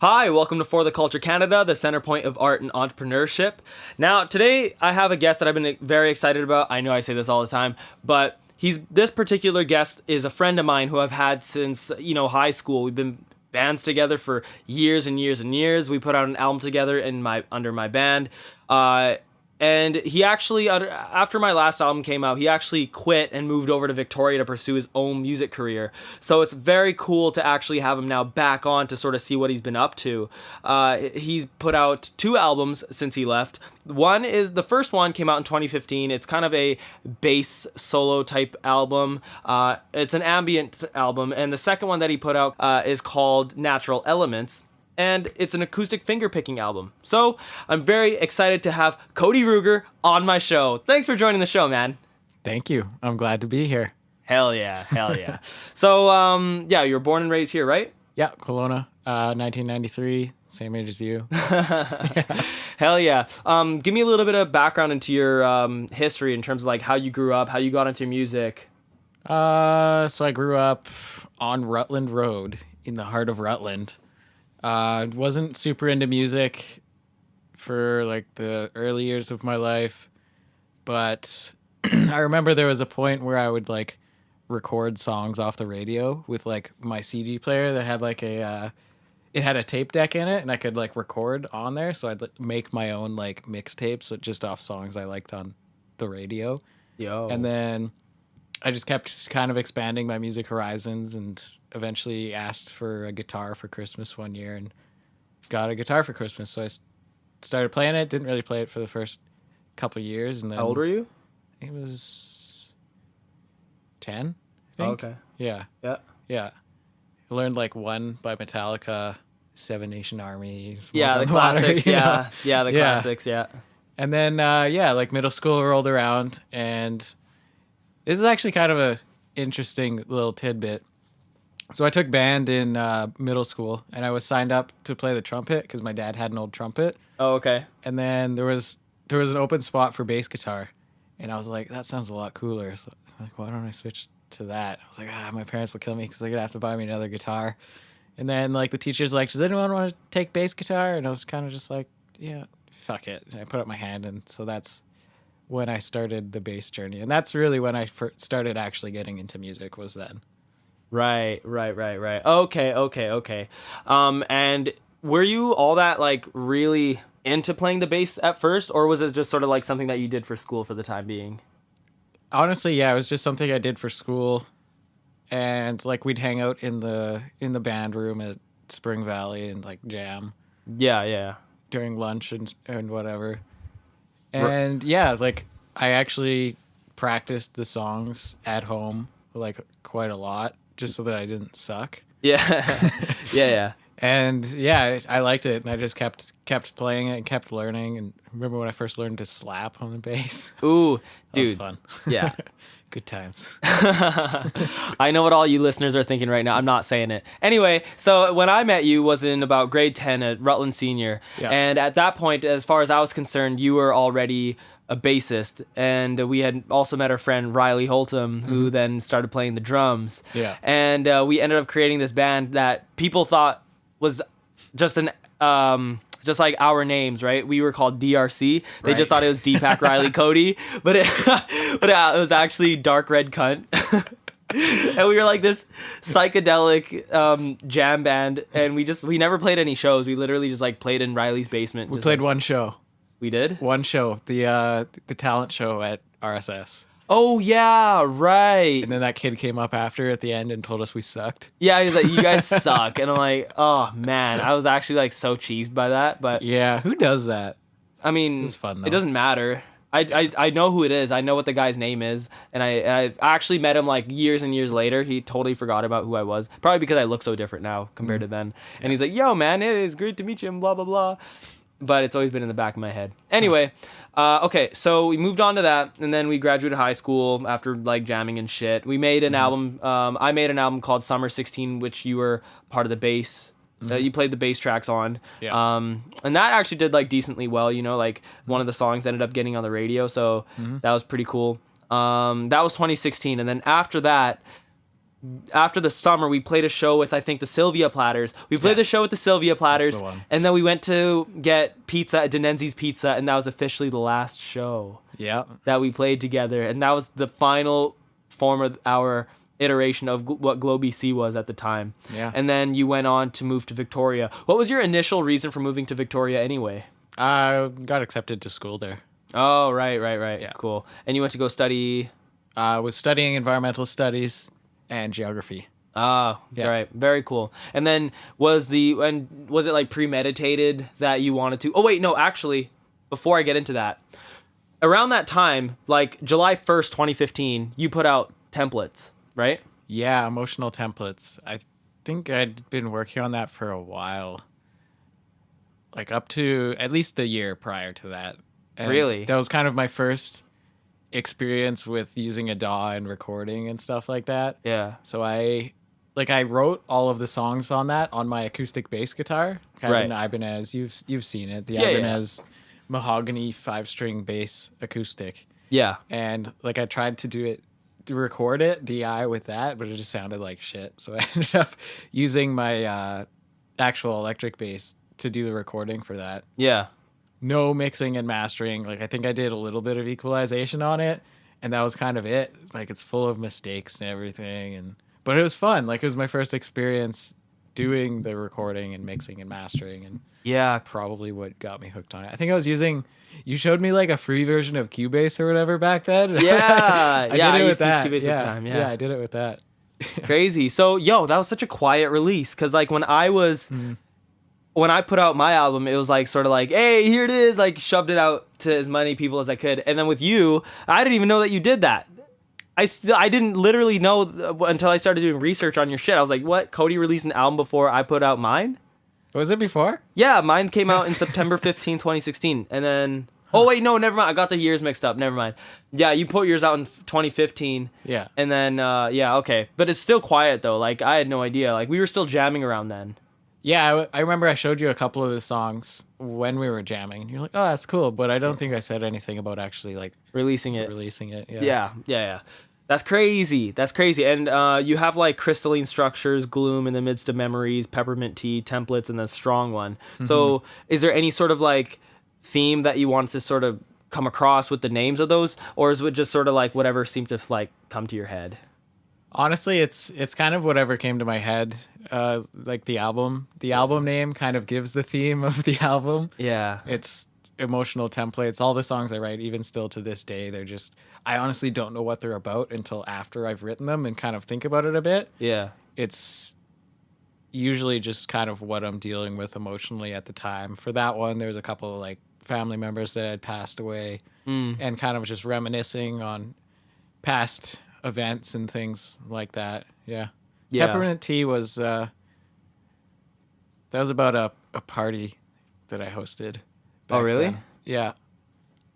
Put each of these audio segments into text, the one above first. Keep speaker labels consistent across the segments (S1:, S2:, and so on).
S1: Hi, welcome to For the Culture Canada, the center point of art and entrepreneurship. Now, today I have a guest that I've been very excited about. I know I say this all the time, but this particular guest is a friend of mine who I've had since, high school. We've been bands together for years and years and years. We put out an album together under my band. And he actually, after my last album came out, he actually quit and moved over to Victoria to pursue his own music career. So it's very cool to actually have him now back on to sort of see what he's been up to. He's put out 2 albums since he left. The first one came out in 2015. It's kind of a bass solo type album. It's an ambient album. And the second one that he put out is called Natural Elements. And it's an acoustic finger-picking album. So I'm very excited to have Cody Rueger on my show. Thanks for joining the show, man.
S2: Thank you. I'm glad to be here.
S1: Hell yeah, hell yeah. So, you were born and raised here, right?
S2: Yeah, Kelowna, 1993, same age as you.
S1: Yeah. Hell yeah. Give me a little bit of background into your history in terms of like how you grew up, how you got into music.
S2: So I grew up on Rutland Road in the heart of Rutland. Wasn't super into music for like the early years of my life, but I remember there was a point where I would like record songs off the radio with like my CD player that had like it had a tape deck in it, and I could like record on there. So I'd make my own like mixtapes just off songs I liked on the radio. And then I just kept kind of expanding my music horizons and eventually asked for a guitar for Christmas one year and got a guitar for Christmas. So I started playing it, didn't really play it for the first couple of years. And then,
S1: how old were you?
S2: It was 10, I think.
S1: Oh, okay.
S2: Yeah. I learned like One by Metallica, Seven Nation Army.
S1: Yeah, the classics.
S2: Water,
S1: the classics, yeah.
S2: And then, like middle school rolled around, and this is actually kind of a interesting little tidbit. So I took band in middle school, and I was signed up to play the trumpet because my dad had an old trumpet.
S1: Oh, okay.
S2: And then there was an open spot for bass guitar, and I was like, that sounds a lot cooler. So I'm like, why don't I switch to that? I was like, my parents will kill me because they're gonna have to buy me another guitar. And then like the teacher's like, does anyone want to take bass guitar? And I was kind of just like, yeah, fuck it. And I put up my hand, and so that's when I started the bass journey. And that's really when I started actually getting into music, was then.
S1: Right. Okay. And were you all that like really into playing the bass at first, or was it just sort of like something that you did for school for the time being?
S2: Honestly, yeah, it was just something I did for school. And like we'd hang out in the band room at Spring Valley and like jam.
S1: Yeah.
S2: During lunch and whatever. And yeah, like I actually practiced the songs at home like quite a lot just so that I didn't suck.
S1: Yeah. Yeah.
S2: And yeah, I liked it, and I just kept playing it and kept learning. And remember when I first learned to slap on the bass?
S1: Ooh, dude.
S2: That was fun.
S1: Yeah.
S2: Good times.
S1: I know what all you listeners are thinking right now. I'm not saying it. Anyway, so when I met you was in about grade 10 at Rutland Senior. Yeah. And at that point, as far as I was concerned, you were already a bassist. And we had also met our friend Riley Holtum, who then started playing the drums.
S2: Yeah.
S1: And we ended up creating this band that people thought was just just like our names, right? We were called DRC. They just thought it was Deepak Riley Cody, but it was actually Dark Red Cunt. And we were like this psychedelic jam band, and we never played any shows. We literally just like played in Riley's basement.
S2: We played one show.
S1: We did?
S2: One show, the talent show at RSS.
S1: Oh, yeah, right.
S2: And then that kid came up after at the end and told us we sucked.
S1: Yeah, he was like, you guys suck. And I'm like, oh, man. I was actually like so cheesed by that. But
S2: yeah, who does that?
S1: I mean,
S2: it's fun, though.
S1: It doesn't matter. I know who it is. I know what the guy's name is. And I actually met him like years and years later. He totally forgot about who I was. Probably because I look so different now compared to then. Yeah. And he's like, yo, man, it is great to meet you and blah, blah, blah. But it's always been in the back of my head. Anyway, okay, so we moved on to that, and then we graduated high school after like jamming and shit. We made an album. I made an album called Summer 16, which you were part of the bass. You played the bass tracks on.
S2: Yeah.
S1: And that actually did like decently well. Like one of the songs ended up getting on the radio, so that was pretty cool. That was 2016, and then after that, after the summer, we played a show with, I think, the Sylvia Platters. We played the
S2: Yes.
S1: show with the Sylvia Platters,
S2: the one.
S1: and then we went to get pizza at Denenzi's Pizza, and that was officially the last show
S2: Yeah.
S1: that we played together, and that was the final form of our iteration of what Glow BC was at the time.
S2: Yeah.
S1: And then you went on to move to Victoria. What was your initial reason for moving to Victoria anyway?
S2: I got accepted to school there.
S1: Oh, right.
S2: Yeah.
S1: Cool. And you went to go study...
S2: I was studying environmental studies and geography.
S1: Ah,
S2: Yeah.
S1: right. Very cool. And then was it like premeditated that you wanted to? Oh wait, no, actually, before I get into that, around that time, like July 1st, 2015, you put out templates, right?
S2: Yeah, emotional templates. I think I'd been working on that for a while. Like up to at least the year prior to that. And
S1: Really?
S2: That was kind of my first experience with using a DAW and recording and stuff like that.
S1: Yeah.
S2: So I wrote all of the songs on that on my acoustic bass guitar, kind of an Ibanez. You've seen it, the
S1: Yeah,
S2: Ibanez mahogany 5-string bass acoustic.
S1: Yeah.
S2: And like I tried to record it DI with that, but it just sounded like shit. So I ended up using my actual electric bass to do the recording for that.
S1: Yeah.
S2: No mixing and mastering. Like I think I did a little bit of equalization on it, and that was kind of it. Like it's full of mistakes and everything, but it was fun. Like it was my first experience doing the recording and mixing and mastering, and
S1: Yeah.
S2: probably what got me hooked on it. I think I was using. You showed me like a free version of Cubase or whatever back then.
S1: Yeah. Yeah, I used to use
S2: that.
S1: Cubase at the
S2: Yeah.
S1: time, yeah.
S2: Yeah, I did it with that.
S1: Crazy. So, yo, that was such a quiet release because, like, when I put out my album, it was like sort of like, hey, here it is, like shoved it out to as many people as I could. And then with you, I didn't even know that you did that. I didn't literally know until I started doing research on your shit. I was like, what? Cody released an album before I put out mine?
S2: Was it before?
S1: Yeah, mine came out in September 15, 2016. And then, oh wait, no, never mind. I got the years mixed up. Never mind. Yeah, you put yours out in 2015.
S2: Yeah.
S1: And then, yeah, okay. But it's still quiet though. Like, I had no idea. Like, we were still jamming around then.
S2: Yeah, I remember I showed you a couple of the songs when we were jamming. You're like, oh, that's cool. But I don't think I said anything about actually like
S1: Releasing it.
S2: Yeah.
S1: Yeah. That's crazy. And you have like crystalline structures, gloom in the midst of memories, peppermint tea, templates, and the strong one. So is there any sort of like theme that you wanted to sort of come across with the names of those? Or is it just sort of like whatever seemed to like come to your head?
S2: Honestly, it's kind of whatever came to my head. Like the album name kind of gives the theme of the album.
S1: Yeah.
S2: It's emotional templates. All the songs I write, even still to this day, they're just, I honestly don't know what they're about until after I've written them and kind of think about it a bit.
S1: Yeah.
S2: It's usually just kind of what I'm dealing with emotionally at the time. For that one, there's a couple of like family members that had passed away and kind of just reminiscing on past events and things like that. Yeah. Peppermint tea was that was about a party that I hosted.
S1: Oh, really?
S2: Then. Yeah.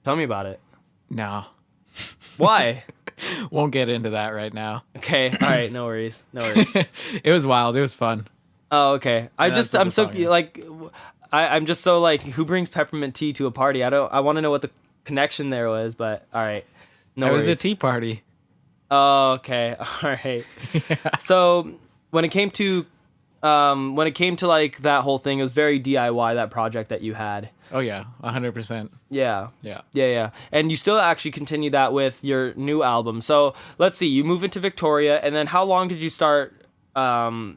S1: Tell me about it.
S2: No.
S1: Why?
S2: Won't get into that right now.
S1: Okay. All right. No worries.
S2: It was wild. It was fun.
S1: Oh, okay. I'm just so like, who brings peppermint tea to a party? I want to know what the connection there was, but all right. No worries.
S2: It was a tea party.
S1: Oh, okay. All right.
S2: Yeah.
S1: So when it came to like that whole thing, it was very DIY, that project that you had.
S2: Oh yeah, 100%.
S1: Yeah.
S2: Yeah.
S1: And you still actually continue that with your new album. So let's see, you move into Victoria, and then how long did you start? How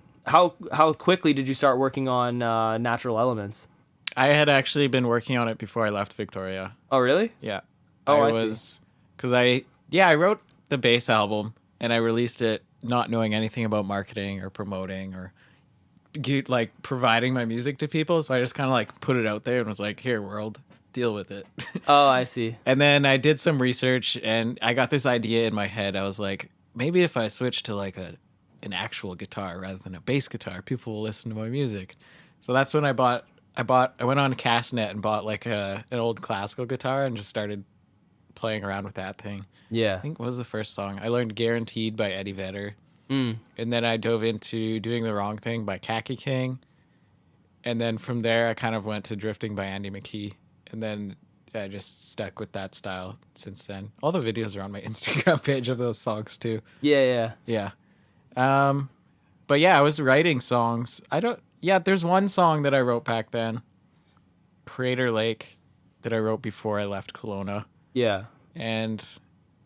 S1: quickly did you start working on Natural Elements?
S2: I had actually been working on it before I left Victoria.
S1: Oh, really?
S2: Yeah.
S1: Oh, I
S2: was because I wrote the bass album and I released it not knowing anything about marketing or promoting or like providing my music to people. So I just kind of like put it out there and was like, here, world, deal with it.
S1: Oh, I see.
S2: And then I did some research and I got this idea in my head. I was like, maybe if I switch to like an actual guitar rather than a bass guitar, people will listen to my music. So that's when I went on Castnet and bought like an old classical guitar and just started playing around with that thing.
S1: Yeah.
S2: I think what was the first song? I learned Guaranteed by Eddie Vedder. And then I dove into Doing the Wrong Thing by Khaki King. And then from there, I kind of went to Drifting by Andy McKee. And then I just stuck with that style since then. All the videos are on my Instagram page of those songs too.
S1: Yeah.
S2: Yeah. But yeah, I was writing songs. There's one song that I wrote back then, Crater Lake, that I wrote before I left Kelowna.
S1: Yeah.
S2: And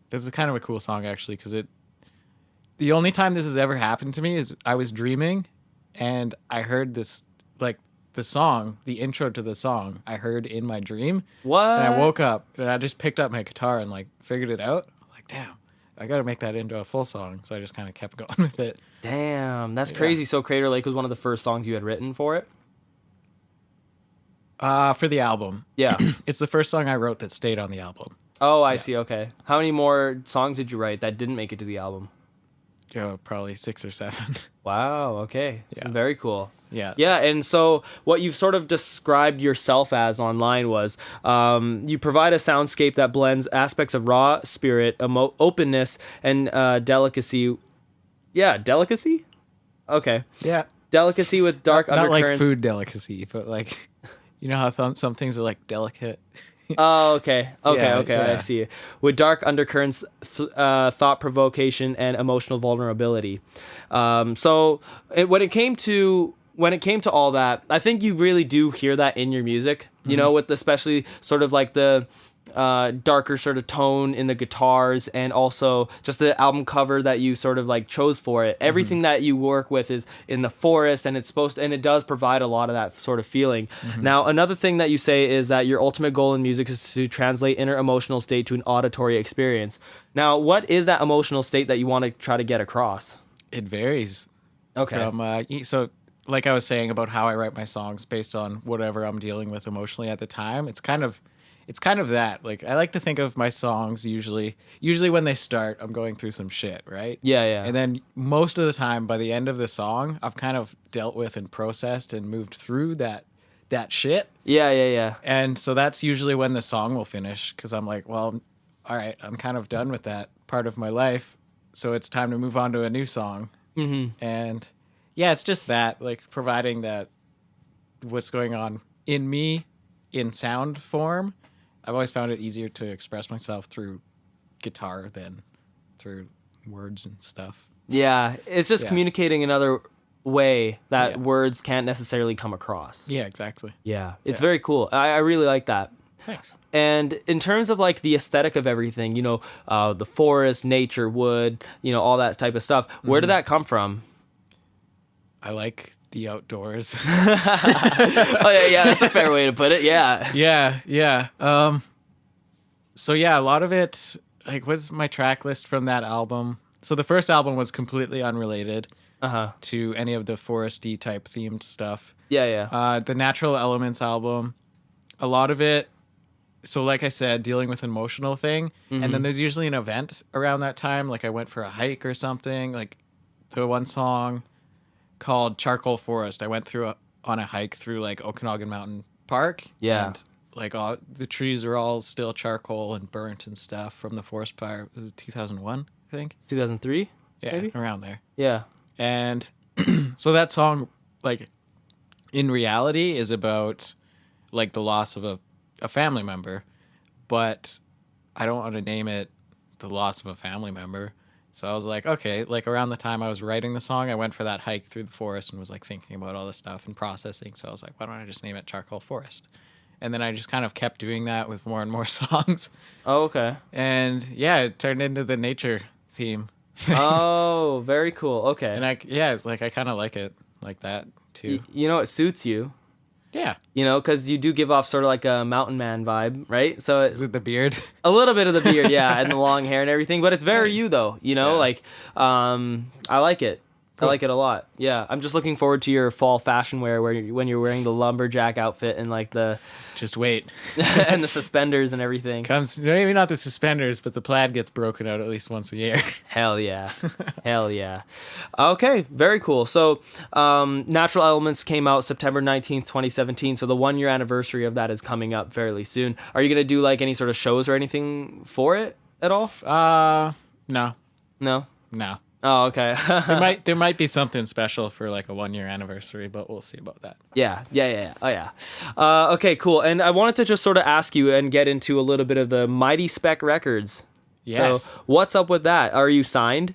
S2: this is kind of a cool song actually, because the only time this has ever happened to me is I was dreaming and I heard this, like the song, the intro to the song I heard in my dream.
S1: What?
S2: And I woke up and I just picked up my guitar and like figured it out. I'm like, damn, I got to make that into a full song. So I just kind of kept going with it.
S1: Damn, that's crazy. So Crater Lake was one of the first songs you had written for it?
S2: For the album.
S1: Yeah.
S2: It's the first song I wrote that stayed on the album.
S1: Oh, I see. Okay. How many more songs did you write that didn't make it to the album?
S2: Probably 6 or 7.
S1: Wow. Okay.
S2: Yeah.
S1: Very cool.
S2: Yeah.
S1: Yeah. And so what you've sort of described yourself as online was you provide a soundscape that blends aspects of raw spirit, openness, and delicacy. Yeah. Delicacy? Okay.
S2: Yeah.
S1: Delicacy with dark
S2: Not
S1: undercurrents.
S2: like food delicacy, but like, you know how some things are like delicate?
S1: Oh, okay.
S2: Yeah.
S1: I see. With dark undercurrents, thought provocation, and emotional vulnerability. When it came to all that, I think you really do hear that in your music. You know, with especially sort of like the darker sort of tone in the guitars, and also just the album cover that you sort of like chose for it. Everything that you work with is in the forest, and it does provide a lot of that sort of feeling. Now, another thing that you say is that your ultimate goal in music is to translate inner emotional state to an auditory experience. Now, what is that emotional state that you want to try to get across?
S2: It varies.
S1: Okay.
S2: So like I was saying about how I write my songs based on whatever I'm dealing with emotionally at the time, it's kind of that. Like, I like to think of my songs usually when they start, I'm going through some shit, right?
S1: Yeah.
S2: And then most of the time, by the end of the song, I've kind of dealt with and processed and moved through that shit.
S1: Yeah.
S2: And so that's usually when the song will finish, because I'm like, well, all right, I'm kind of done with that part of my life, so it's time to move on to a new song. And yeah, it's just that, like, providing that what's going on in me in sound form. I've always found it easier to express myself through guitar than through words and stuff.
S1: Yeah, it's just communicating another way that
S2: Yeah.
S1: words can't necessarily come across.
S2: Yeah, exactly.
S1: Yeah, it's very cool. I really like that.
S2: Thanks.
S1: And in terms of like the aesthetic of everything, you know, the forest, nature, wood, you know, all that type of stuff, where did that come from?
S2: I like the outdoors.
S1: Oh yeah, that's a fair way to put it. Yeah.
S2: Yeah. So yeah, a lot of it, like, what's my track list from that album? So the first album was completely unrelated to any of the foresty type themed stuff.
S1: Yeah.
S2: The Natural Elements album, a lot of it, so like I said, dealing with an emotional thing. And then there's usually an event around that time. Like, I went for a hike or something. Like, the one song called Charcoal Forest, I went on a hike through like Okanagan Mountain Park.
S1: Yeah.
S2: And like the trees are all still charcoal and burnt and stuff from the forest fire. It was 2001, I think.
S1: 2003?
S2: Yeah,
S1: maybe?
S2: around there.
S1: Yeah.
S2: And so that song, like, in reality is about like the loss of a family member, but I don't want to name it the loss of a family member. So I was like, okay, like around the time I was writing the song, I went for that hike through the forest and was like thinking about all this stuff and processing. So I was like, why don't I just name it Charcoal Forest? And then I just kind of kept doing that with more and more songs.
S1: Oh, okay.
S2: And yeah, it turned into the nature theme.
S1: Oh, very cool. Okay.
S2: And it's like, I kind of like it like that too.
S1: You know, it suits you.
S2: Yeah.
S1: You know, because you do give off sort of like a mountain man vibe, right? So
S2: Is it the beard?
S1: a little bit of the beard, yeah, and the long hair and everything, but it's very you though, you know,
S2: Yeah.
S1: like, I like it.
S2: Cool.
S1: I like it a lot. Yeah, I'm just looking forward to your fall fashion wear when you're wearing the lumberjack outfit and like the
S2: Just wait.
S1: and the suspenders and everything.
S2: Comes maybe not the suspenders, but the plaid gets broken out at least once a year.
S1: Hell yeah. Hell yeah. Okay, very cool. So, Natural Elements came out September 19th, 2017. So the 1-year anniversary of that is coming up fairly soon. Are you going to do like any sort of shows or anything for it at all?
S2: No.
S1: No? Oh, okay.
S2: There might be something special for like a 1-year anniversary, but we'll see about that.
S1: Yeah. Oh, yeah. Okay, cool. And I wanted to just sort of ask you and get into a little bit of the Mighty Spec Records.
S2: Yes.
S1: So what's up with that? Are you signed?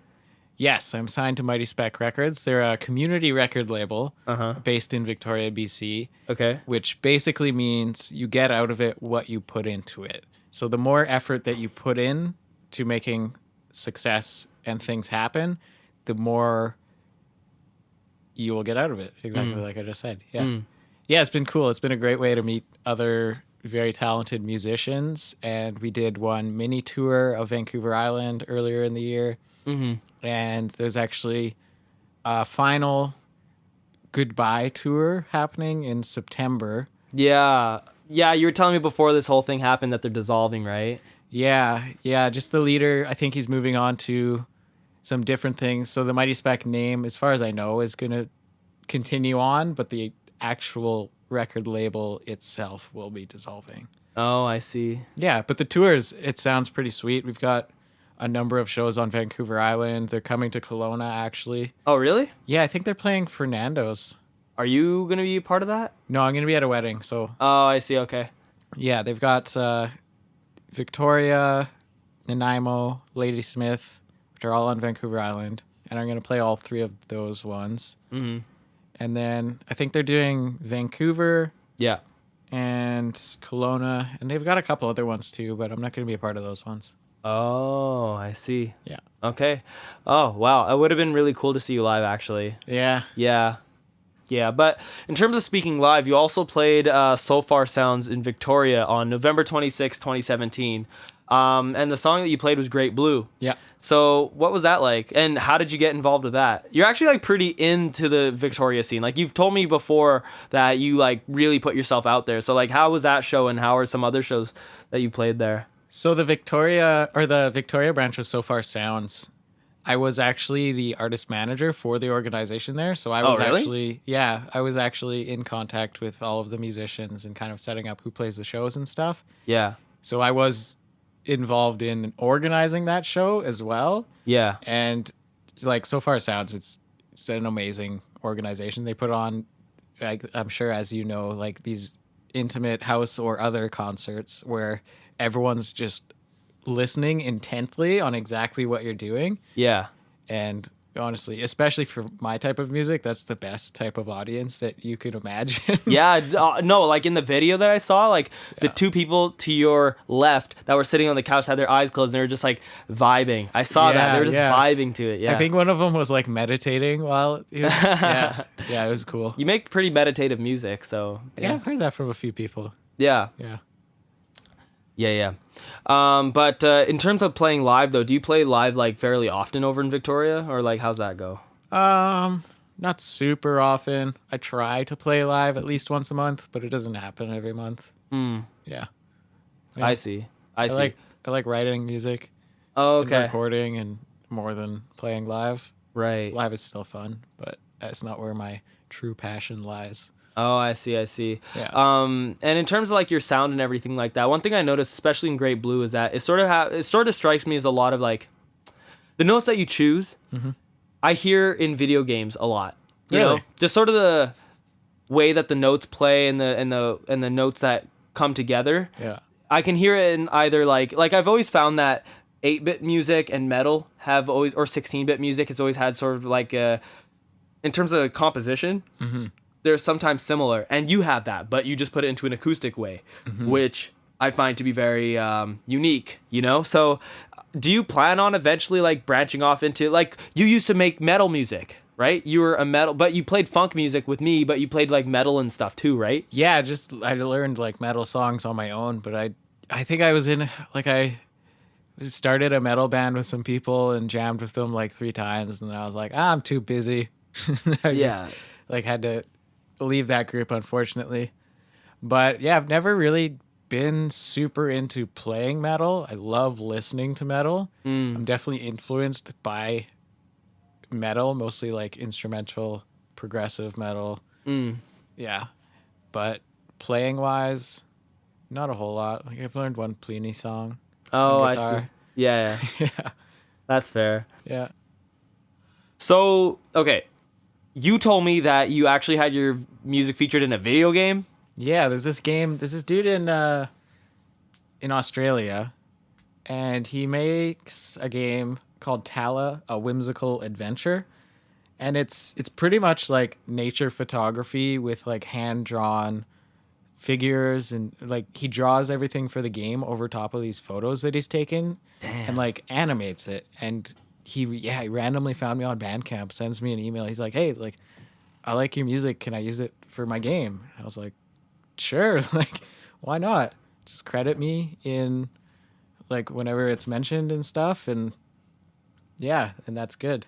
S2: Yes, I'm signed to Mighty Spec Records. They're a community record label
S1: Uh-huh.
S2: based in Victoria, BC,
S1: Okay.
S2: which basically means you get out of it what you put into it. So the more effort that you put in to making success and things happen, the more you will get out of it. Exactly like I just said. Yeah. Yeah, it's been cool. It's been a great way to meet other very talented musicians. And we did one mini tour of Vancouver Island earlier in the year. And there's actually a final goodbye tour happening in September.
S1: Yeah. Yeah, you were telling me before this whole thing happened that they're dissolving, right?
S2: Yeah, just the leader. I think he's moving on to some different things. So the Mighty Spec name, as far as I know, is going to continue on, but the actual record label itself will be dissolving.
S1: Oh, I see.
S2: Yeah, but the tours, it sounds pretty sweet. We've got a number of shows on Vancouver Island. They're coming to Kelowna, actually.
S1: Oh, really?
S2: Yeah, I think they're playing Fernando's.
S1: Are you going to be a part of that?
S2: No, I'm going to be at a wedding. So,
S1: Oh, I see. Okay.
S2: yeah, they've got Victoria, Nanaimo, Ladysmith, which are all on Vancouver Island. And I'm going to play all three of those ones.
S1: Mm-hmm.
S2: And then I think they're doing Vancouver
S1: Yeah.
S2: and Kelowna. And they've got a couple other ones too, but I'm not going to be a part of those ones.
S1: Oh, I see.
S2: Yeah.
S1: Okay. Oh, wow. It would have been really cool to see you live, actually.
S2: Yeah.
S1: Yeah. Yeah. But in terms of speaking live, you also played So Far Sounds in Victoria on November 26, 2017. And the song that you played was Great Blue.
S2: Yeah.
S1: So what was that like? And how did you get involved with that? You're actually like pretty into the Victoria scene. Like you've told me before that you like really put yourself out there. So like how was that show and how are some other shows that you played there?
S2: So the Victoria branch of So Far Sounds, I was actually the artist manager for the organization there. So I was
S1: really?
S2: I was actually in contact with all of the musicians and kind of setting up who plays the shows and stuff.
S1: Yeah.
S2: So I was involved in organizing that show as well.
S1: Yeah.
S2: And like So Far Sounds, it's an amazing organization. They put on, like, I'm sure as you know, like these intimate house or other concerts where everyone's just listening intently on exactly what you're doing.
S1: Yeah.
S2: And honestly, especially for my type of music, that's the best type of audience that you could imagine.
S1: Yeah, no, like in the video that I saw, like the two people to your left that were sitting on the couch had their eyes closed and they were just like vibing. I saw that. They were just vibing to it. Yeah.
S2: I think one of them was like meditating while he was, yeah, it was cool.
S1: You make pretty meditative music, so
S2: Yeah, I've heard that from a few people.
S1: Yeah.
S2: Yeah.
S1: Yeah. But in terms of playing live though, do you play live like fairly often over in Victoria or like how's that go?
S2: Not super often. I try to play live at least once a month, but it doesn't happen every month. Yeah.
S1: I see. I see.
S2: I like writing music.
S1: Oh,
S2: And
S1: okay.
S2: recording and more than playing live.
S1: Right.
S2: Live is still fun, but that's not where my true passion lies.
S1: Oh, I see.
S2: Yeah.
S1: And in terms of like your sound and everything like that, one thing I noticed, especially in Great Blue, is that it sort of strikes me as a lot of like the notes that you choose. I hear in video games a lot. You know, just sort of the way that the notes play and the notes that come together.
S2: Yeah.
S1: I can hear it in either like I've always found that 8-bit music and metal have always, or 16-bit music has always had sort of like a, in terms of composition. They're sometimes similar, and you have that, but you just put it into an acoustic way, which I find to be very unique, you know? So do you plan on eventually like branching off into, like, you used to make metal music, right? You were a metal, but you played funk music with me, but you played like metal and stuff too, right?
S2: Yeah, just I learned like metal songs on my own, but I think I was in like I started a metal band with some people and jammed with them like 3 times, and then I was like, I'm too busy. I just like had to leave that group, unfortunately. But yeah, I've never really been super into playing metal. I love listening to metal. I'm definitely influenced by metal, mostly like instrumental progressive metal. Yeah, but playing wise, not a whole lot. Like I've learned one Pliny song.
S1: Oh,
S2: on
S1: I
S2: guitar.
S1: see. Yeah.
S2: Yeah.
S1: That's fair.
S2: Yeah.
S1: So, okay. You told me that you actually had your music featured in a video game.
S2: Yeah, there's this dude in Australia, and he makes a game called Tala: A Whimsical Adventure, and it's pretty much like nature photography with like hand drawn figures, and like he draws everything for the game over top of these photos that he's taken.
S1: Damn.
S2: And like animates it. And he randomly found me on Bandcamp, sends me an email. He's like, hey, like, I like your music, can I use it for my game? I was like, sure. Like, why not? Just credit me in like whenever it's mentioned and stuff. And yeah, and that's good.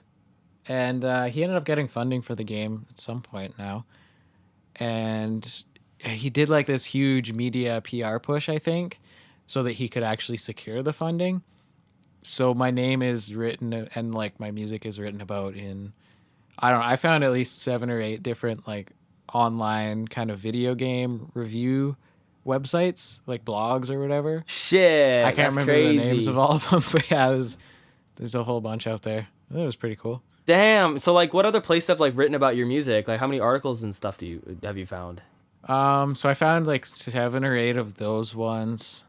S2: And he ended up getting funding for the game at some point now. And he did like this huge media PR push, I think, so that he could actually secure the funding. So my name is written and like my music is written about in, I found at least 7 or 8 different like online kind of video game review websites, like blogs or whatever.
S1: Shit,
S2: I can't
S1: that's
S2: remember
S1: crazy.
S2: the names of all of them, but yeah, there's a whole bunch out there. It was pretty cool.
S1: Damn. So like, what other places have like written about your music? Like, how many articles and stuff have you found?
S2: So I found like 7 or 8 of those ones.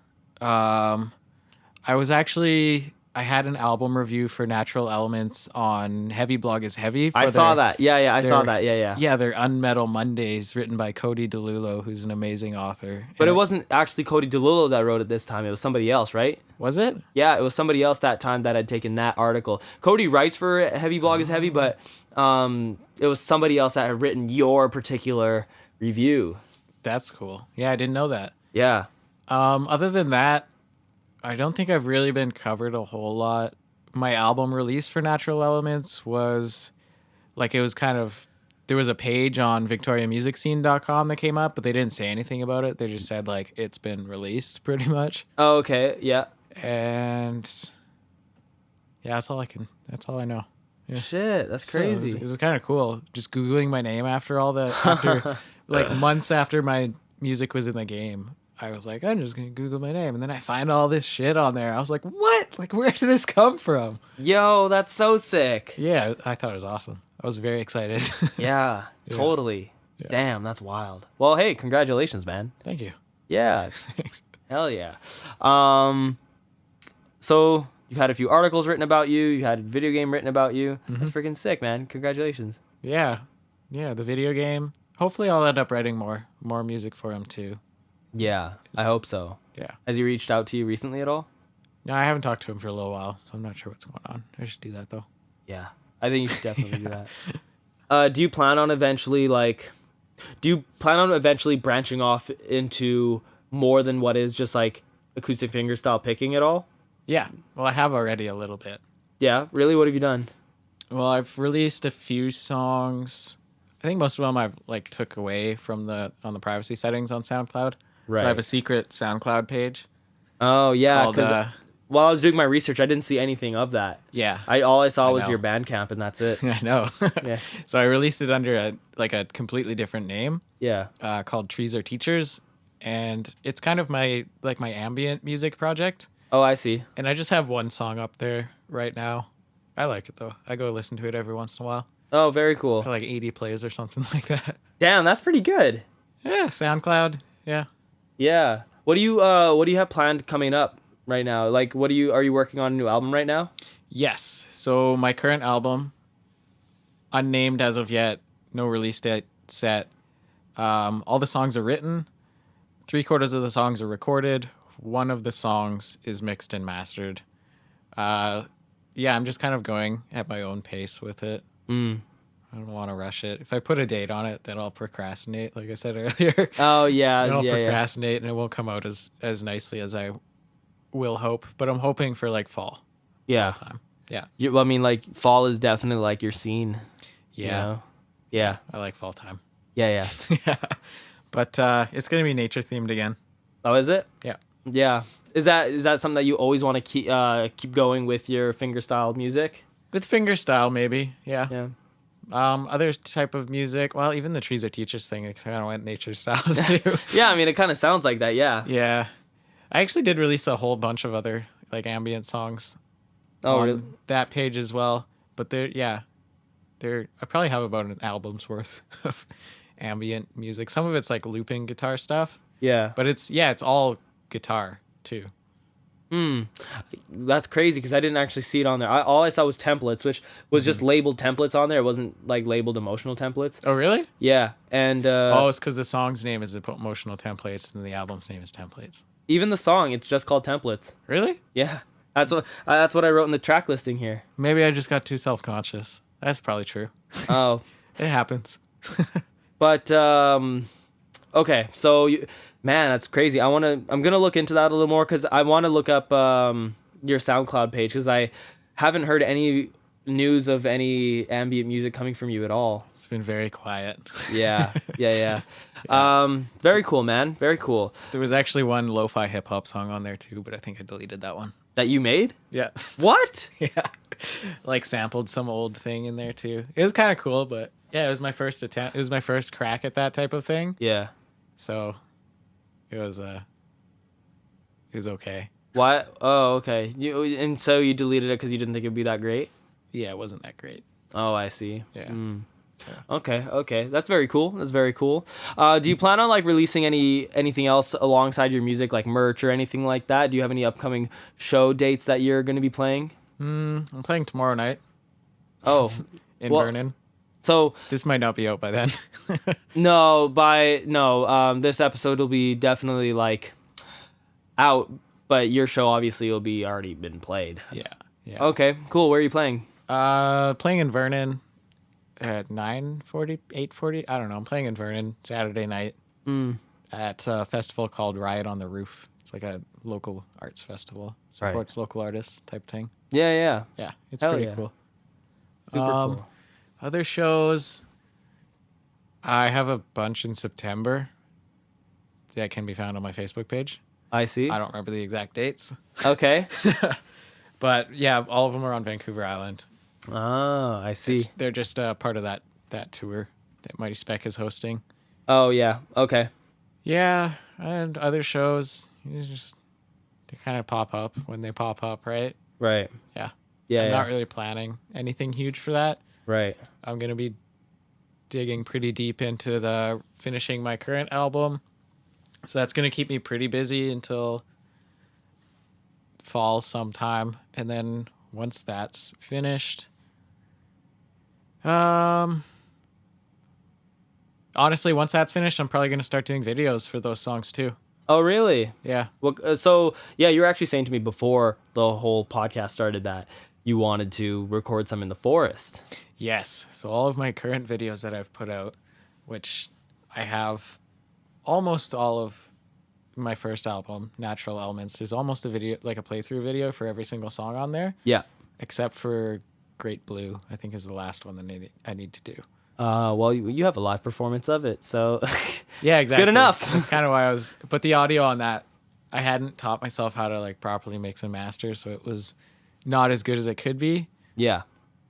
S2: I had an album review for Natural Elements on Heavy Blog is Heavy.
S1: I saw that. Yeah, I saw that. Yeah.
S2: Yeah, their Unmetal Mondays, written by Cody Rueger, who's an amazing author.
S1: But
S2: And
S1: it wasn't actually Cody Rueger that wrote it this time. It was somebody else, right?
S2: Was it?
S1: Yeah, it was somebody else that time that had taken that article. Cody writes for Heavy Blog is Heavy, but it was somebody else that had written your particular review.
S2: That's cool. Yeah, I didn't know that.
S1: Yeah.
S2: Other than that, I don't think I've really been covered a whole lot. My album release for Natural Elements was like, it was kind of, there was a page on victoriamusicscene.com that came up, but they didn't say anything about it. They just said like, it's been released pretty much.
S1: Oh, okay. Yeah.
S2: And yeah, that's all I know. Yeah.
S1: Shit, that's
S2: So
S1: crazy.
S2: it was kind of cool. Just Googling my name after all that, after like months after my music was in the game. I was like, I'm just going to Google my name. And then I find all this shit on there. I was like, what? Like, where did this come from?
S1: Yo, that's so sick.
S2: Yeah, I thought it was awesome. I was very excited.
S1: Yeah, totally.
S2: Yeah.
S1: Damn, that's wild. Well, hey, congratulations, man.
S2: Thank you.
S1: Yeah.
S2: Thanks.
S1: Hell yeah. So you've had a few articles written about you. You had a video game written about you. That's freaking sick, man. Congratulations.
S2: Yeah. Yeah, the video game. Hopefully I'll end up writing more music for him too.
S1: Yeah, I hope so.
S2: Yeah.
S1: Has he reached out to you recently at all?
S2: No, I haven't talked to him for a little while, so I'm not sure what's going on. I should do that though.
S1: Yeah, I think you should definitely do that. Do you plan on eventually branching off into more than what is just like acoustic fingerstyle picking at all?
S2: Yeah. Well, I have already a little bit.
S1: Yeah, really? What have you done?
S2: Well, I've released a few songs. I think most of them I've like took away from on the privacy settings on SoundCloud.
S1: Right.
S2: So I have a secret SoundCloud page.
S1: Oh yeah,
S2: called,
S1: because while I was doing my research, I didn't see anything of that.
S2: Yeah.
S1: All I saw was
S2: know.
S1: your Bandcamp, and that's it.
S2: I know.
S1: Yeah.
S2: So I released it under a completely different name.
S1: Yeah.
S2: Called Trees Are Teachers, and it's kind of my ambient music project.
S1: Oh, I see.
S2: And I just have one song up there right now. I like it though. I go listen to it every once in a while.
S1: Oh, very cool.
S2: Like 80 plays or something like that.
S1: Damn, that's pretty good.
S2: Yeah, SoundCloud. Yeah.
S1: Yeah. What do you have planned coming up right now? Like, are you working on a new album right now?
S2: Yes. So my current album, unnamed as of yet, no release date set. All the songs are written. 3/4 of the songs are recorded. One of the songs is mixed and mastered. Yeah, I'm just kind of going at my own pace with it. I don't want to rush it. If I put a date on it, then I'll procrastinate, like I said earlier.
S1: Oh yeah,
S2: I'll
S1: yeah.
S2: procrastinate, and it won't come out as nicely as I will hope. But I'm hoping for like fall.
S1: Yeah.
S2: Fall time. Yeah.
S1: Well, I mean, like fall is definitely like your scene.
S2: Yeah.
S1: You know? Yeah.
S2: I like fall time.
S1: Yeah.
S2: Yeah. But it's gonna be nature themed again.
S1: Oh, is it?
S2: Yeah.
S1: Yeah. Is that something that you always want to keep going with your fingerstyle music?
S2: With fingerstyle, maybe. Yeah.
S1: Yeah.
S2: Other type of music. Well, even the Trees Are Teachers thing, I kind of went nature style too.
S1: Yeah, I mean, it kind of sounds like that. Yeah.
S2: Yeah. I actually did release a whole bunch of other like ambient songs
S1: Oh,
S2: on
S1: really?
S2: that page as well. But I probably have about an album's worth of ambient music. Some of it's like looping guitar stuff,
S1: Yeah.
S2: but it's all guitar too.
S1: That's crazy because I didn't actually see it on there. All I saw was templates, which was just labeled templates on there. It wasn't like labeled emotional templates.
S2: Oh, really?
S1: Yeah, and
S2: Oh, it's because the song's name is Emotional Templates and the album's name is Templates.
S1: even the song, it's just called templates.
S2: Really?
S1: Yeah, that's what I wrote in the track listing here.
S2: Maybe I just got too self-conscious. That's probably true.
S1: Oh,
S2: It happens.
S1: but okay, so man, that's crazy. I'm gonna look into that a little more because I want to look up your SoundCloud page because I haven't heard any news of any ambient music coming from you at all.
S2: It's been very quiet.
S1: Yeah. Very cool, man. Very cool.
S2: There was actually one lo-fi hip-hop song on there too, but I think I deleted that one.
S1: That you made?
S2: Yeah.
S1: What?
S2: Yeah. Like sampled some old thing in there too. It was kind of cool, but yeah, it was my first attempt. It was my first crack at that type of thing.
S1: Yeah.
S2: So it was okay.
S1: What? Oh, okay. And so you deleted it because you didn't think it'd be that great?
S2: Yeah, it wasn't that great.
S1: Oh, I see.
S2: Yeah.
S1: Okay. That's very cool. Do you plan on like releasing anything else alongside your music, like merch or anything like that? Do you have any upcoming show dates that you're going to be playing?
S2: I'm playing tomorrow night
S1: Oh,
S2: in
S1: well,
S2: Vernon.
S1: so
S2: This might not be out by then.
S1: this episode will be definitely like out, but your show obviously will be already been played.
S2: Yeah.
S1: Okay, cool. Where are you playing?
S2: Playing in Vernon at 9:40, 8:40. I don't know. I'm playing in Vernon Saturday night at a festival called Riot on the Roof. It's like a local arts festival. Supports local artists type thing.
S1: Yeah.
S2: Yeah, it's
S1: Hell
S2: pretty
S1: yeah.
S2: cool.
S1: Super cool.
S2: Other shows, I have a bunch in September that can be found on my Facebook page.
S1: I see.
S2: I don't remember the exact dates,
S1: Okay.
S2: but yeah, all of them are on Vancouver Island.
S1: Oh, I see.
S2: They're just part of that tour that Mighty Spec is hosting.
S1: Oh, yeah. Okay.
S2: Yeah, and other shows, they kind of pop up when they pop up, right?
S1: Right.
S2: Yeah.
S1: Yeah.
S2: I'm not really planning anything huge for that.
S1: Right.
S2: I'm going to be digging pretty deep into the finishing my current album. So that's going to keep me pretty busy until fall sometime. And then once that's finished, honestly, once that's finished, I'm probably going to start doing videos for those songs too.
S1: Oh, really?
S2: Yeah.
S1: Well, so yeah, you were actually saying to me before the whole podcast started that you wanted to record some in the forest.
S2: Yes. So all of my current videos that I've put out, which I have almost all of my first album, Natural Elements, there's almost a video, like a playthrough video for every single song on there,
S1: Yeah.
S2: except for Great Blue, I think is the last one that I need to do.
S1: Well, you have a live performance of it, so
S2: Yeah, exactly.
S1: good enough.
S2: That's kind of why but the audio on that, I hadn't taught myself how to like properly mix and master, so it was not as good as it could be.
S1: Yeah.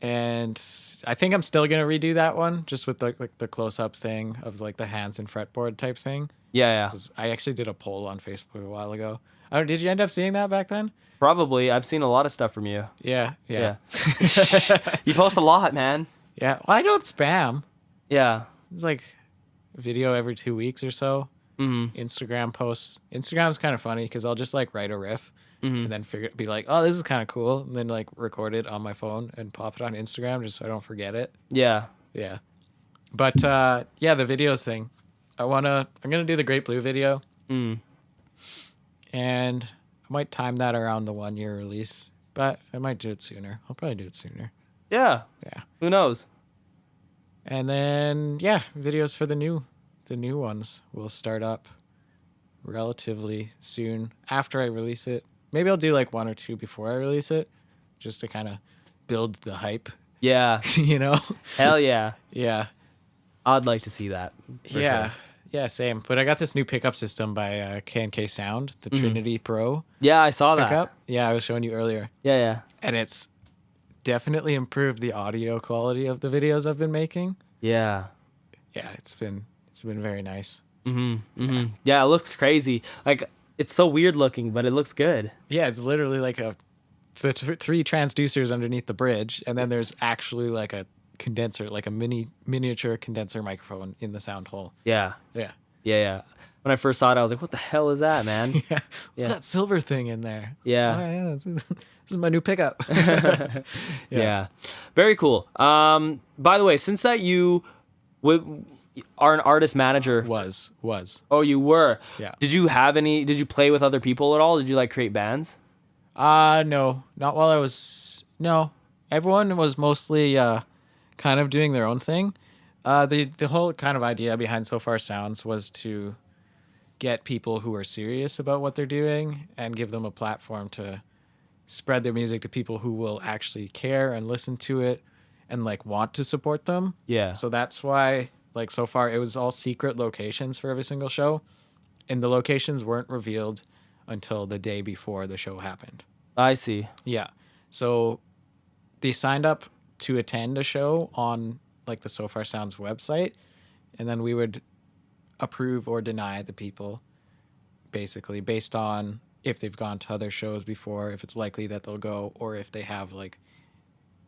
S2: And I think I'm still gonna redo that one, just with the close up thing of like the hands and fretboard type thing.
S1: Yeah.
S2: 'Cause I actually did a poll on Facebook a while ago. Oh, did you end up seeing that back then?
S1: Probably. I've seen a lot of stuff from you.
S2: Yeah.
S1: You post a lot, man.
S2: Yeah. Well, I don't spam.
S1: Yeah.
S2: It's like a video every 2 weeks or so.
S1: Mm-hmm.
S2: Instagram posts. Instagram's kind of funny because I'll just like write a riff and then be like, oh, this is kind of cool, and then like record it on my phone and pop it on Instagram just so I don't forget it.
S1: Yeah.
S2: Yeah. But yeah, the videos thing. I'm gonna do the Great Blue video. And I might time that around the 1 year release, but I might do it sooner. I'll probably do it sooner.
S1: Yeah.
S2: Yeah.
S1: Who knows?
S2: And then yeah, videos for the new ones will start up relatively soon after I release it. Maybe I'll do like one or two before I release it, just to kind of build the hype.
S1: Yeah.
S2: You know?
S1: Hell yeah.
S2: Yeah.
S1: I'd like to see that. For
S2: Yeah.
S1: Sure.
S2: Yeah, same. But I got this new pickup system by K&K Sound, the Trinity Pro
S1: Yeah, I saw that.
S2: pickup. Yeah, I was showing you earlier.
S1: Yeah.
S2: And it's definitely improved the audio quality of the videos I've been making.
S1: Yeah.
S2: Yeah, it's been very nice.
S1: Yeah, it looks crazy. Like, it's so weird looking, but it looks good.
S2: Yeah, it's literally like the three transducers underneath the bridge, and then there's actually like a condenser, like a miniature condenser microphone in the sound hole.
S1: Yeah.
S2: Yeah.
S1: Yeah. when I first saw it, I was like, what the hell is that, man?
S2: Yeah. What's
S1: Yeah.
S2: that silver thing in there?
S1: Yeah.
S2: Oh, yeah. This is my new pickup.
S1: Yeah. Very cool. By the way, since that you are an artist manager.
S2: Was.
S1: Oh, you were?
S2: Yeah.
S1: Did you play with other people at all? Did you like create bands?
S2: No, not while I was, no. Everyone was mostly, kind of doing their own thing. The whole kind of idea behind So Far Sounds was to get people who are serious about what they're doing and give them a platform to spread their music to people who will actually care and listen to it and like want to support them.
S1: Yeah.
S2: So that's why, like, so far it was all secret locations for every single show, and the locations weren't revealed until the day before the show happened.
S1: I see.
S2: Yeah. So they signed up to attend a show on like the So Far Sounds website, and then we would approve or deny the people basically based on if they've gone to other shows before, if it's likely that they'll go, or if they have like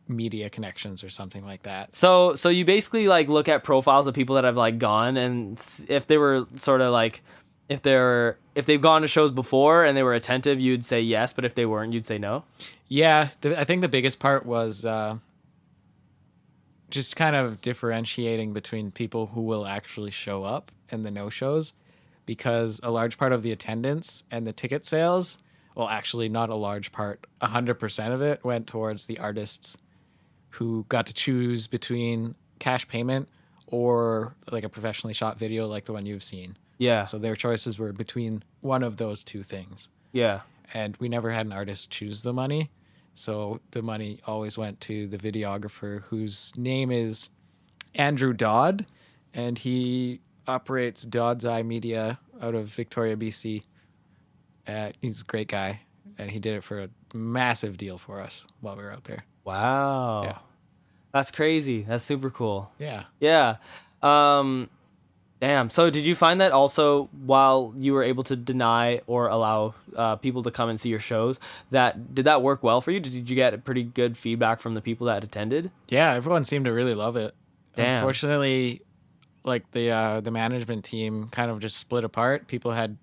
S2: media connections or something like that.
S1: So you basically like look at profiles of people that have like gone, and if they were sort of like, if they've gone to shows before and they were attentive, you'd say yes, but if they weren't, you'd say no.
S2: Yeah, I think the biggest part was just kind of differentiating between people who will actually show up and the no-shows, because a large part of the attendance and the ticket sales, well, actually not a large part, 100% of it went towards the artists who got to choose between cash payment or like a professionally shot video like the one you've seen.
S1: Yeah.
S2: So their choices were between one of those two things.
S1: Yeah.
S2: And we never had an artist choose the money. So the money always went to the videographer, whose name is Andrew Dodd, and he operates Dodd's Eye Media out of Victoria, BC. He's a great guy, and he did it for a massive deal for us while we were out there.
S1: Wow.
S2: Yeah.
S1: That's crazy. That's super cool.
S2: Yeah.
S1: Yeah. Damn. So did you find that also while you were able to deny or allow people to come and see your shows, did that work well for you? Did you get pretty good feedback from the people that attended?
S2: Yeah, everyone seemed to really love it.
S1: Damn.
S2: Unfortunately, like the management team kind of just split apart. People had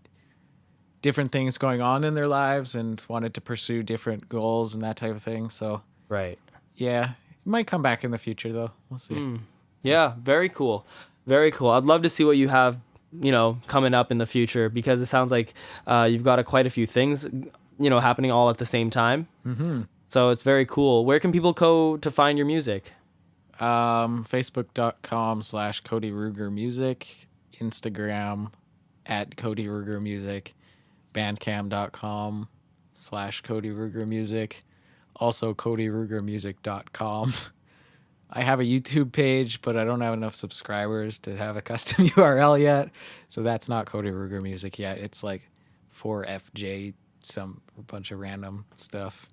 S2: different things going on in their lives and wanted to pursue different goals and that type of thing. So
S1: Right.
S2: yeah, it might come back in the future though. We'll see.
S1: Yeah. Very cool. Very cool. I'd love to see what you have, coming up in the future, because it sounds like you've got quite a few things, happening all at the same time. Mm-hmm. So it's very cool. Where can people go to find your music?
S2: Facebook.com/Cody Rueger Music, Instagram @Cody Rueger Music, Bandcamp.com/Cody Rueger Music, also CodyRuegerMusic.com. I have a YouTube page, but I don't have enough subscribers to have a custom URL yet, so that's not Cody Rueger Music yet. It's like 4FJ, a bunch of random stuff.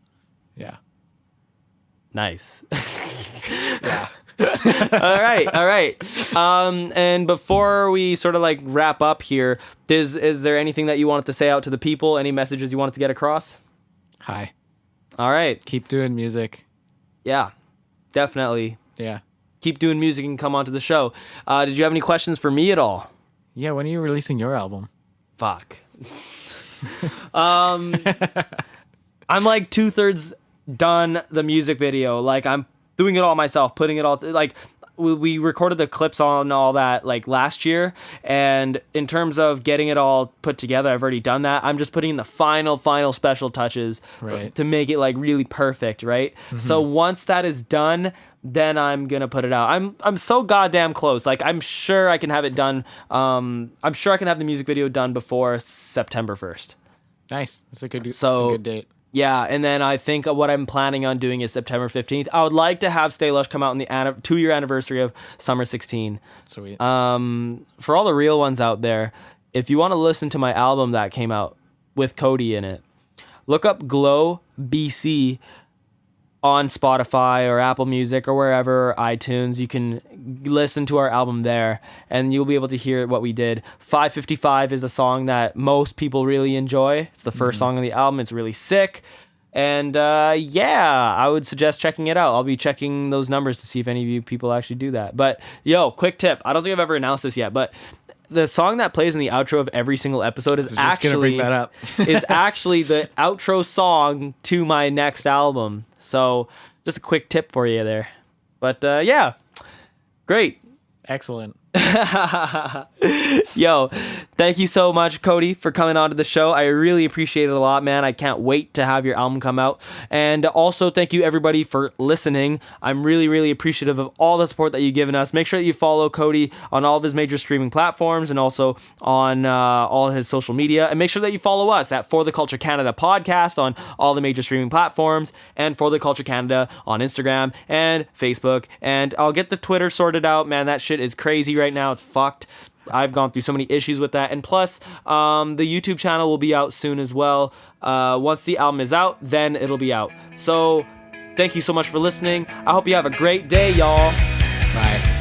S2: Yeah.
S1: Nice.
S2: Yeah.
S1: All right. And before we sort of like wrap up here, is there anything that you wanted to say out to the people? Any messages you wanted to get across?
S2: Hi.
S1: All right.
S2: Keep doing music.
S1: Yeah, definitely.
S2: Yeah.
S1: Keep doing music and come onto the show. Did you have any questions for me at all?
S2: Yeah, when are you releasing your album?
S1: Fuck. I'm like 2/3 done the music video. Like I'm doing it all myself, putting it all like we recorded the clips on all that like last year, and in terms of getting it all put together, I've already done that. I'm just putting in the final special touches to make it like really perfect, right? Mm-hmm. So once that is done, then I'm gonna put it out. I'm so goddamn close. Like I'm sure I can have it done. I'm sure I can have the music video done before September 1st.
S2: Nice. That's a good date.
S1: Yeah, and then I think what I'm planning on doing is September 15th. I would like to have Stay Lush come out in the 2-year anniversary of Summer 16.
S2: Sweet.
S1: For all the real ones out there, if you want to listen to my album that came out with Cody in it, look up Glow BC on Spotify or Apple Music or wherever, iTunes. You can listen to our album there, and you'll be able to hear what we did. 555 is the song that most people really enjoy. It's the first song on the album. It's really sick. And I would suggest checking it out. I'll be checking those numbers to see if any of you people actually do that. But quick tip. I don't think I've ever announced this yet, but the song that plays in the outro of every single episode is
S2: Just gonna bring that up.
S1: is actually the outro song to my next album. So just a quick tip for you there. But yeah, great.
S2: Excellent.
S1: Yo, thank you so much, Cody, for coming on to the show. I really appreciate it a lot, man. I can't wait to have your album come out. And also, thank you, everybody, for listening. I'm really, really appreciative of all the support that you've given us. Make sure that you follow Cody on all of his major streaming platforms and also on all his social media. And make sure that you follow us at For the Culture Canada podcast on all the major streaming platforms and For the Culture Canada on Instagram and Facebook. And I'll get the Twitter sorted out, man. That shit is crazy right now. It's fucked. I've gone through so many issues with that. And plus, the YouTube channel will be out soon as well. Once the album is out, then it'll be out. So thank you so much for listening. I hope you have a great day, y'all.
S2: Bye.